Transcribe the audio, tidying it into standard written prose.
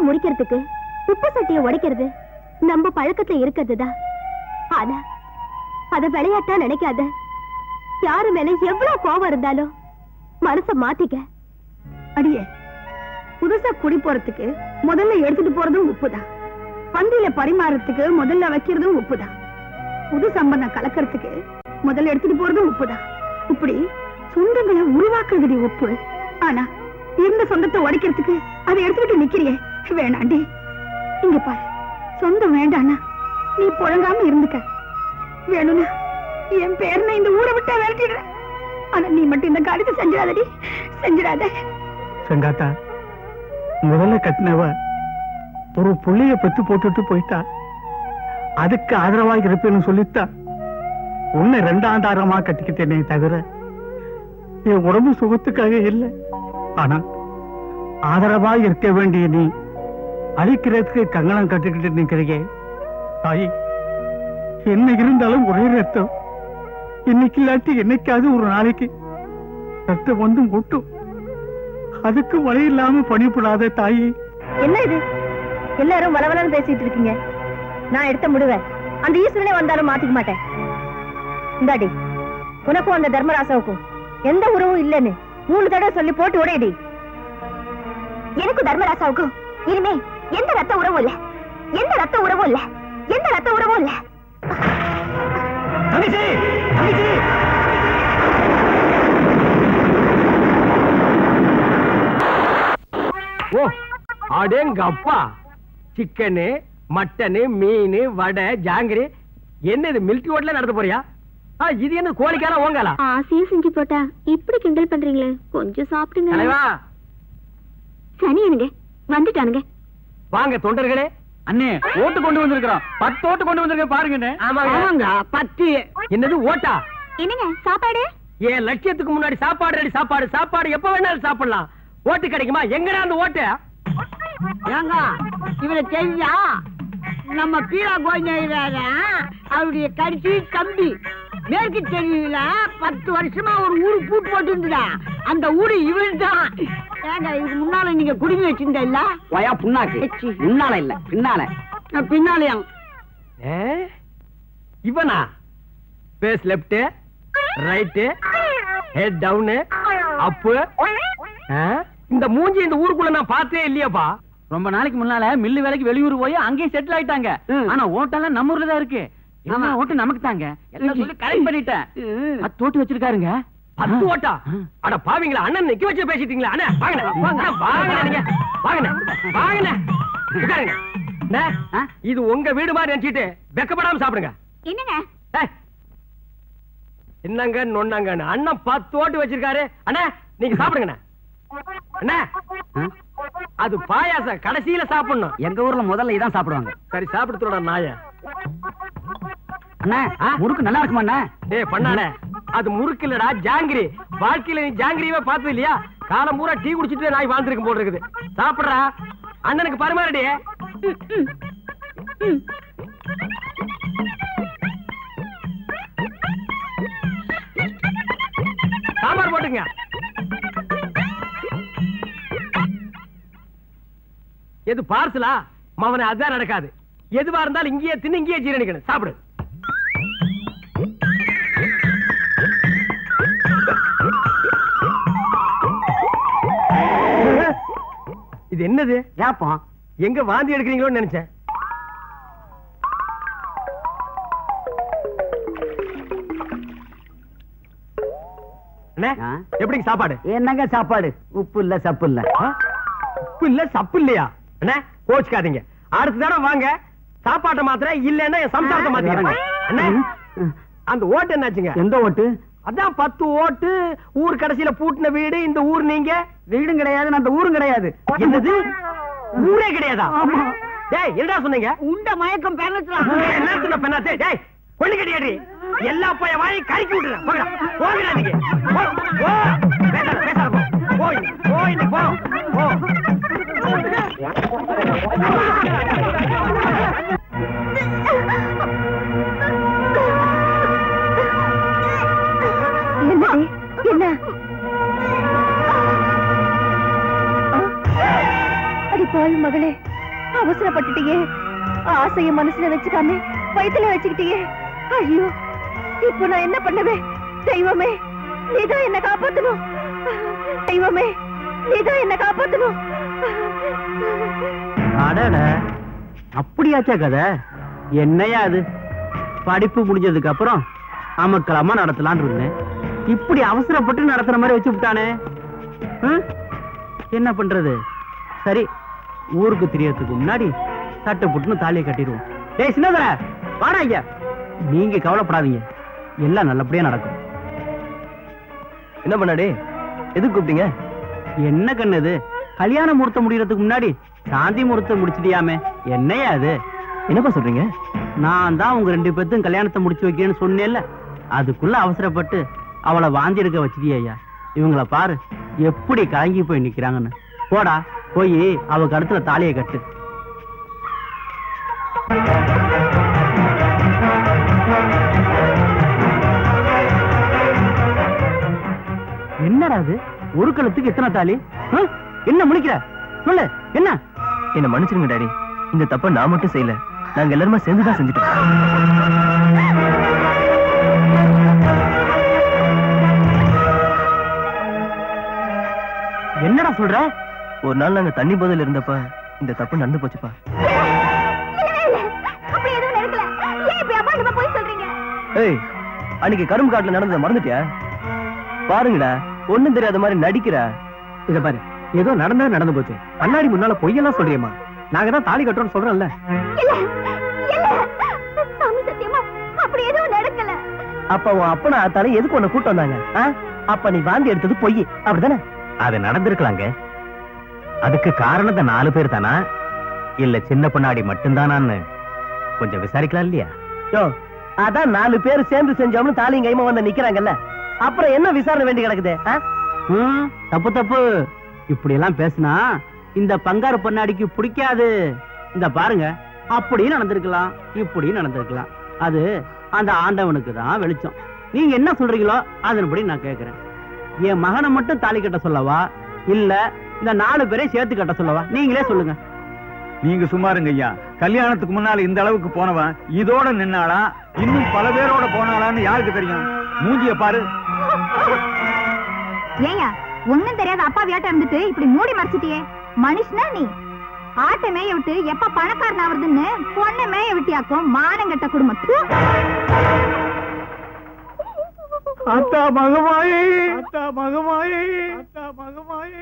முடிக்கிறதுக்கு உப்பு சட்டியை உடைக்கிறது நம்ம பழக்கத்துல இருக்கிறதுதான். ஆனா அத விளையாட்டா நினைக்காத. யாரு மேல எவ்வளவு கோபம் இருந்தாலும் மனச மாத்திக்க. அடியே, புதுசா குடி போறதுக்கு முதல்ல எடுத்துட்டு போறதும் உப்புதான். பந்தியில பரிமாறத்துக்கு முதல்ல வைக்கிறதும் உப்புதான். புது சம்பந்தம் கலக்கிறதுக்கு முதல்ல எடுத்துட்டு போறதும் உப்புதான். இப்படி சொந்தங்களை உருவாக்குறது உப்பு. ஆனா இருந்த சொந்தத்தை உடைக்கிறதுக்கு அதை எடுத்துக்கிட்டு நிக்கிறியே, வேணாண்டி. இங்க பாரு, சொந்தம் வேண்டானா நீ புழங்காம இருந்துக்க. வேணும்னா என் பேரனை இந்த ஊரை விட்டா விரட்டிடுற. ஆனா நீ மட்டும் இந்த காரியத்தை செஞ்சிடாதடி, செஞ்சிடாத. செங்காத்தா, முதல்ல கட்டினவ ஒரு புள்ளைய பெத்து போட்டுட்டு போயிட்டா. அதுக்கு ஆதரவாக இருப்பேன்னு சொல்லித்தா உன்னை 2 ஆண்டாரமா கட்டிக்கிட்டேனே தவிர என் உடம்பு சுகத்துக்காக இல்லை. ஆனா ஆதரவா இருக்க வேண்டிய நீ அழிக்கிறதுக்கு கங்கணம் கட்டிக்கிட்டு நிற்கிறீங்க. தாயி, என்ன இருந்தாலும் ஒரே ரத்தம். இன்னைக்கு இல்லாட்டி என்னைக்காவது ஒரு நாளைக்கு ரத்தம் வந்து ஒட்டும். அதுக்கு வழி இல்லாம பணிப்படாத தாயி. என்ன இது, எல்லாரும் வளவலன்னு பேசிட்டு இருக்கீங்க. நான் எடுத்த முடிவேன் அந்த ஈஸ்வரனே வந்தாலும் மாத்திக்க மாட்டேன். இந்தாடி, உனக்கும் அந்த தர்மராசாவுக்கும் எந்த உறவும் இல்லைன்னு 3 தடவை சொல்லி போட்டு உடையடி. எனக்கும் தர்மராசாவுக்கும் இனிமே எந்த ரத்த உறவும் இல்ல, எந்த ரத்த உறவும் இல்ல, எந்த ரத்த உறவும் இல்ல. ஓ அடேங்கப்பா, சிக்கனு, மட்டனு, மீன், வடை, ஜாங்கிரி. என்ன இது மில்கி ஹோட்டல்ல நடத்த போறியா? இது என்ன கோழிக்கார ஓங்காலா? ஆசையா செஞ்சு போட்டா இப்படி கிண்டல் பண்றீங்களே, கொஞ்சம் சாப்பிடுங்க. தலைவா, சனி என்னங்க வந்துட்டானுங்க. வாங்க தொண்டர்களே. அண்ணே, ஓட்டு கொண்டு வந்திருக்கிறோம். 10 ஓட்டு கொண்டு வந்திருக்க பாருங்க. ஆமாங்க 10. என்னது ஓட்டா? என்னங்க சாப்பாடு? என் லட்சியத்துக்கு முன்னாடி சாப்பாடு ரெடி. சாப்பாடு சாப்பாடு எப்ப வேணாலும் சாப்பிடலாம். ஓட்டு கிடைக்குமா? எங்கடா அந்த ஓட்டு? ஏங்க இவரை தெரிஞ்சா நம்ம பீரா கோயில அவருடைய கடைசி தம்பி மேற்கு தெருவில 10 வருஷமா ஒரு ஊரு பூட்டு போட்டு இருந்ததா. அந்த ஊரு இவன் தான். ஏங்க இதுக்கு முன்னால நீங்க குடிமை வச்சிருந்த இல்ல? வயா புண்ணாக்கு. முன்னால இல்ல, பின்னால. பின்னாலயா? இவனா? Face left, right, head down, up. இந்த மூஞ்சி இந்த ஊருக்குள்ள நான் பார்த்தே இல்லையாப்பா. ரொம்ப நாளைக்கு முன்னால மில்லு வேலைக்கு வெளியூர் போய் அங்கேயே செட்டில் ஆயிட்டாங்க. ஆனா ஓட்டெல்லாம் நம்ம ஊர்ல தான் இருக்கு. ஓட்டு நமக்கு தாங்க. எல்லாம் சொல்லி கரெக்ட் பண்ணிட்டேன். 10 ஓட்டு வச்சிருக்காருங்க. 10 ஓட்டா? அட பாவீங்களா, அண்ணன் நிக்க வச்சு பேசிட்டீங்களா? அண்ணா வாங்க வாங்க நீங்க வாங்க வாங்க உட்காருங்க. இது உங்க வீடு மாதிரி நினைச்சிட்டு வெக்கப்படாம சாப்பிடுங்க. என்னங்க என்னங்க நொன்னாங்க? அண்ணன் 10 ஓட்டு வச்சிருக்காரு. அண்ணா நீங்க சாப்பிடுங்க. அண்ணா அது பாயாசம் கடைசியில சாப்பிடணும். எங்க ஊர்ல முதல்ல இதான் சாப்பிடுவாங்க. சரி சாப்பிடுறோட நாய. அண்ணா முறுக்கு நல்லா இருக்குமா அண்ணா? டேய் பண்ணானே, அது முறுக்கு இல்லடா, ஜாங்கிரி. வாழ்க்கையில நீ ஜாங்கிரியவே பார்த்தது இல்லையா? காலம் பூரா டீ குடிச்சிட்டு நாய் வாழ்ந்துருக்கும் போல இருக்குது. சாப்பிடுறா, அண்ணனுக்கு பரிமாறடி. சாம்பார் போட்டுங்க. எது பார்சலா? மவனை அதான் நடக்காது. எதுவா இருந்தாலும் இங்கேயே தின்னு இங்கேயே ஜீரணிக்கணும். சாப்பிடு. இது என்னது? ஏப்பம் எங்க வாந்தி எடுக்கிறீங்களோன்னு நினைச்சேன். எப்படி சாப்பாடு? என்னங்க சாப்பாடு? உப்பு இல்ல, சப்பு இல்ல. உப்பு இல்ல, சப்பு இல்லையா? அண்ணா கோச்சுக்காதீங்க. அடுத்த தடவை வாங்க, சாப்பாட்டை மாத்திர இல்லன்னா என் சம்சாரத்தை மாத்திக்கிறேன். அந்த ஓட்டு என்னாச்சுங்க? எந்த ஓட்டு? அதான் 10 ஓட்டு. ஊர் கடைசியில பூட்டின வீடு இந்த ஊர். நீங்க வீடும் கிடையாது, அந்த ஊரும் கிடையாது. என்னது? ஊரே கிடையாதா? டேய் என்னடா சொன்னீங்க? உண்ட மயக்கம் பெண்ணலாம். என்ன சொன்ன பெண்ணாத்தே? டேய் கொள்ளி கட்டியாடி எல்லா பைய வாயை கறிக்கி விட்டுறேன். போங்கடா போங்கடா நீங்க. போ பேசாத பேசாத போ. போய் போய் நீ போ போ. என்ன அடி பாவி மகளே, அவசரப்பட்டுட்டியே. ஆசைய மனசுல வச்சுக்காம வயித்துல வச்சுக்கிட்டியே. ஐயோ, இப்போ நான் என்ன பண்ணுவேன்? தெய்வமே, நீதான் என்ன காப்பாத்தணும். தெய்வமே, நீதான் என்ன காப்பாத்தணும். அடட, அப்படியாச்சா கதை? என்னையா அது? படிப்பு முடிஞ்சதுக்கு அப்புறம் அமக்கலமா நடத்தலான்னு இருந்தேன். இப்படி அவசரப்பட்டு நடத்துற மாதிரி வச்சு விட்டானே. என்ன பண்றது? சரி, ஊருக்கு தெரியறதுக்கு முன்னாடி சட்டை புட்டுன்னு தாலியை கட்டிடுவோம். டேய் சின்னதர, வாடா ஐயா. நீங்க கவலைப்படாதீங்க, எல்லாம் நல்லபடியா நடக்கும். என்ன பண்ணாடே, எதுக்கு கூப்பிட்டீங்க? என்ன கண்ணது, கல்யாண முகூர்த்தம் முடியறதுக்கு முன்னாடி சாந்தி முகூர்த்தம் முடிச்சிட்டியாமே, என்னையா அது? என்னப்பா சொல்றீங்க? நான் தான் உங்க 2 பேர்த்தும் கல்யாணத்தை முடிச்சு வைக்கிறேன்னு சொன்னேன்ல, அதுக்குள்ள அவசரப்பட்டு அவளை வாந்தி எடுக்க வச்சிட்டியா ஐயா. இவங்கள பாரு எப்படி கலங்கி போய் நிக்கிறாங்கன்னு. போடா, போய் அவ கழுத்துல தாலியை கட்டு. என்னடா அது, ஒரு கழுத்துக்கு எத்தனை தாலி? என்ன முழிக்கிற? சொல்லு, என்ன? என்ன மன்னிச்சிருங்க டாடி, இந்த தப்ப நான் மட்டும் செய்யல, நாங்க எல்லாருமே சேர்ந்துதான் செஞ்சுட்டோம். என்னடா சொல்ற? ஒரு நாள் நாங்க தண்ணி போதையில இருந்தப்ப இந்த தப்பு நடந்து போச்சுப்பா. ஏய், அன்னைக்கு கரும்பு காட்டுல நடந்தத மறந்துட்டியா? பாருங்கடா, ஒண்ணும் தெரியாத மாதிரி நடிக்கிற. இத பாரு, ஏதோ நடந்து போச்சு. கண்ணாடி முன்னால பொய்யெல்லாம் சொல்றியம்மா. நாங்க தான் தாலி கட்டுறோம்னு சொல்றோம்ல. அப்ப உன் அப்பனா தலை எதுக்கு உன்னை கூட்டு வந்தாங்க? அப்ப நீ வாந்தி எடுத்தது பொய், அப்படிதானே? அது நடந்திருக்கலாங்க. அதுக்கு காரணத்தை 4 பேர் தானா, இல்ல சின்ன பொண்ணாடி மட்டும்தானான்னு கொஞ்சம் விசாரிக்கலாம் இல்லையா? யோ, அதான் 4 பேர் சேர்ந்து செஞ்சோம்னு தாலியும் கைமா வந்து நிக்கிறாங்கல்ல, அப்புறம் என்ன விசாரணை வேண்டி கிடக்குது? தப்பு தப்பு, இப்படி எல்லாம் பேசினா இந்த பங்காரு பொண்ணாடிக்கு பிடிக்காது. இந்த பாருங்க, அப்படியும் நடந்திருக்கலாம், இப்படியும் நடந்திருக்கலாம். அது அந்த ஆண்டவனுக்கு தான் வெளிச்சம். நீங்க என்ன சொல்றீங்களோ அதன்படி நான் கேட்கிறேன். என் மகனை மட்டும் தாலி கட்ட சொல்லவா, இல்ல இந்த 4 பேரை சேர்த்து கட்ட சொல்லவா? நீங்களே சொல்லுங்க. நீங்க சும்மாருங்க ஐயா. கல்யாணத்துக்கு முன்னால இந்த அளவுக்கு போனவன் இதோட நின்னாளா, இன்னும் பல பேரோட போனாளான்னு யாருக்கு தெரியும்? மூஞ்சிய பாரு. ஏயா, ஒண்ணும் தெரியாத அப்பா வியாட்ட இருந்துட்டு இப்படி மூடி மறைச்சிட்டியே. மனுஷனா நீ? ஆட்டை மேய விட்டு எப்ப பணக்காரன் ஆவறதுன்னு பொண்ணை மேய விட்டியாக்கும். மானங்கட்ட குடும்பம். அத்தா மகமாயே, அத்தா மகமாயே, அத்தா மகமாயே.